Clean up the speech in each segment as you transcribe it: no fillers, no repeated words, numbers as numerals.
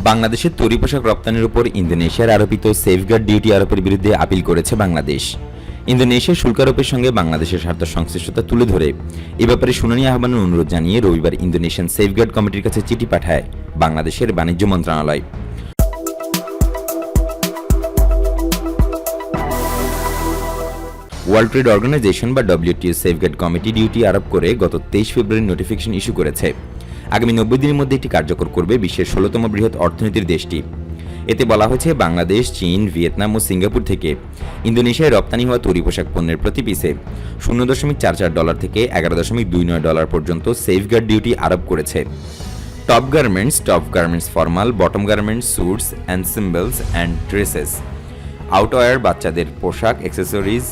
বাংলাদেশের তৈরি পোশাক রপ্তানির উপর ইন্দোনেশিয়ার আরোপিত সেফগার্ড ডিউটি আরোপের বিরুদ্ধে আপিল করেছে বাংলাদেশ। ইন্দোনেশিয়ার শুল্ক আরোপের সঙ্গে বাংলাদেশের স্বার্থ সংশ্লিষ্টতা তুলে ধরে এ ব্যাপারে শুনানি আহ্বানের অনুরোধ জানিয়ে রবিবার ইন্দোনেশিয়ান সেফগার্ড কমিটির কাছে চিঠি পাঠায় বাংলাদেশের বাণিজ্য মন্ত্রণালয়। ওয়ার্ল্ড ট্রেড অর্গানাইজেশন বা ডব্লিউটিও সেফগার্ড কমিটি ডিউটি আরোপ করে গত 23 ফেব্রুয়ারি নোটিফিকেশন ইস্যু করেছে। আগামী 90 দিনের মধ্যে এটি কার্যকর করবে বিশ্বের 16তম বৃহৎ অর্থনীতির দেশটি। এতে বলা হয়েছে বাংলাদেশ, চীন, ভিয়েতনাম ও সিঙ্গাপুর থেকে ইন্দোনেশিয়ায় রপ্তানি হওয়া তৈরি পোশাক পণ্যের প্রতি পিসে $0.44 থেকে $11.29 পর্যন্ত সেফগার্ড ডিউটি আরোপ করেছে। Top garments formal, bottom garments, suits, ensembles and dresses, outerwear, বাচ্চাদের পোশাক, অ্যাক্সেসরিজ,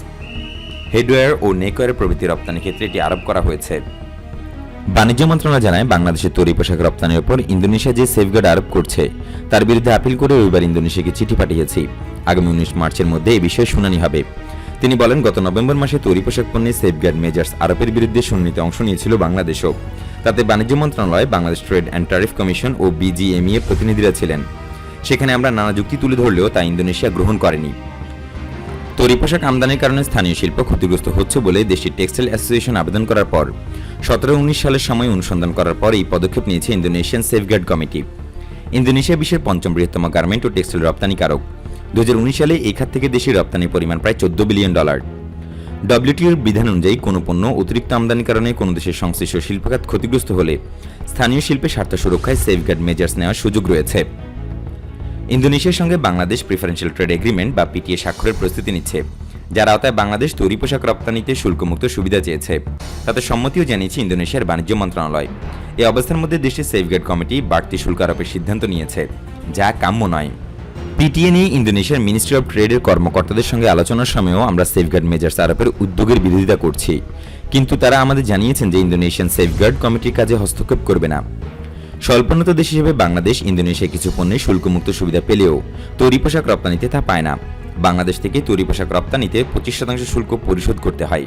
হেডওয়্যার ও নেকওয়্যার প্রভৃতি রপ্তানির ক্ষেত্রে এটি আরোপ করা হয়েছে। বাণিজ্য মন্ত্রণালয় জানায়, বাংলাদেশের তৈরি পোশাক রপ্তানির উপর ইন্দোনেশিয়া যে সেফগার্ড আরোপ করছে তার বিরুদ্ধে আপিল করে রবিবার ইন্দোনেশিয়াকে চিঠি পাঠিয়েছি। আগামী 19 মার্চের মধ্যে এ বিষয়ে শুনানি হবে। তিনি বলেন, গত নভেম্বর মাসে তৈরি পোশাক পণ্যে সেফগার্ড মেজার্স আরোপের বিরুদ্ধে শুনানিতে অংশ নিয়েছিল বাংলাদেশও। তাতে বাণিজ্য মন্ত্রণালয়, Bangladesh trade and tariff commission ও বিজিএমইএ প্রতিনিধিরা ছিলেন। সেখানে আমরা নানা যুক্তি তুলে ধরলেও তা ইন্দোনেশিয়া গ্রহণ করেনি। তৈরি পোশাক আমদানির কারণে স্থানীয় শিল্প ক্ষতিগ্রস্ত হচ্ছে বলে দেশটির টেক্সটাইল অ্যাসোসিয়েশন আবেদন করার পর 17-19 সালের সময় অনুসন্ধান করার পর এই পদক্ষেপ নিয়েছে ইন্দোনেশিয়ান সেফগার্ড কমিটি। ইন্দোনেশিয়া বিশ্বের 5ম বৃহত্তম গার্মেন্ট ও টেক্সটাইল রপ্তানিকারক। 2019 সালে এই খাত থেকে দেশের রপ্তানির পরিমাণ প্রায় $14 বিলিয়ন। ডব্লিউটিওর বিধান অনুযায়ী কোনো পণ্য অতিরিক্ত আমদানির কারণে কোনো দেশের সংশ্লিষ্ট শিল্পখাত ক্ষতিগ্রস্ত হলে স্থানীয় শিল্পের স্বার্থ সুরক্ষায় সেফগার্ড মেজার্স নেওয়ার সুযোগ রয়েছে। ইন্দোনেশিয়ার সঙ্গে বাংলাদেশ প্রিফারেন্সিয়াল ট্রেড এগ্রিমেন্ট বা পিটিএ স্বাক্ষরের প্রস্তুতি নিচ্ছে, যার আওতায় বাংলাদেশ তৈরি পোশাক রপ্তানিতে শুল্কমুক্ত সুবিধা চেয়েছে। তাতে সম্মতিও জানিয়েছে ইন্দোনেশিয়ার বাণিজ্য মন্ত্রণালয়। এই অবস্থার মধ্যে দেশটির সেফগার্ড কমিটি বাড়তি শুল্ক আরোপের সিদ্ধান্ত নিয়েছে, যা কাম্য নয়। পিটিএ নিয়ে ইন্দোনেশিয়ার মিনিস্ট্রি অব ট্রেডের কর্মকর্তাদের সঙ্গে আলোচনার সময়ও আমরা সেফগার্ড মেজার্স আরোপের উদ্যোগের বিরোধিতা করছি, কিন্তু তারা আমাদের জানিয়েছেন যে ইন্দোনেশিয়ান সেফগার্ড কমিটির কাজে হস্তক্ষেপ করবে না। স্বল্পোন্নত দেশ হিসেবে বাংলাদেশ ইন্দোনেশিয়া কিছু পণ্যে শুল্কমুক্ত সুবিধা পেলেও তৈরি পোশাক রপ্তানিতে তা পায় না। বাংলাদেশ থেকে তৈরি পোশাক রপ্তানিতে 25% শুল্ক পরিশোধ করতে হয়।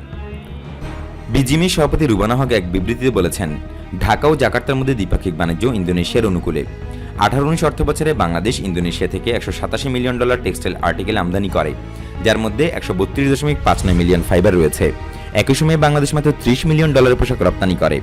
বিজিএমইএ সভাপতি রুবানা হক এক বিবৃতিতে বলেছেন, ঢাকা ও জাকার্তার মধ্যে দ্বিপাক্ষিক বাণিজ্য ইন্দোনেশিয়ার অনুকূলে। 18-19 অর্থবছরে বাংলাদেশ ইন্দোনেশিয়া থেকে $187 মিলিয়ন টেক্সটাইল আর্টিকেল আমদানি করে, যার মধ্যে 132.59 মিলিয়ন ফাইবার রয়েছে। একই সময়ে বাংলাদেশ মাত্র $30 মিলিয়ন পোশাক রপ্তানি করে।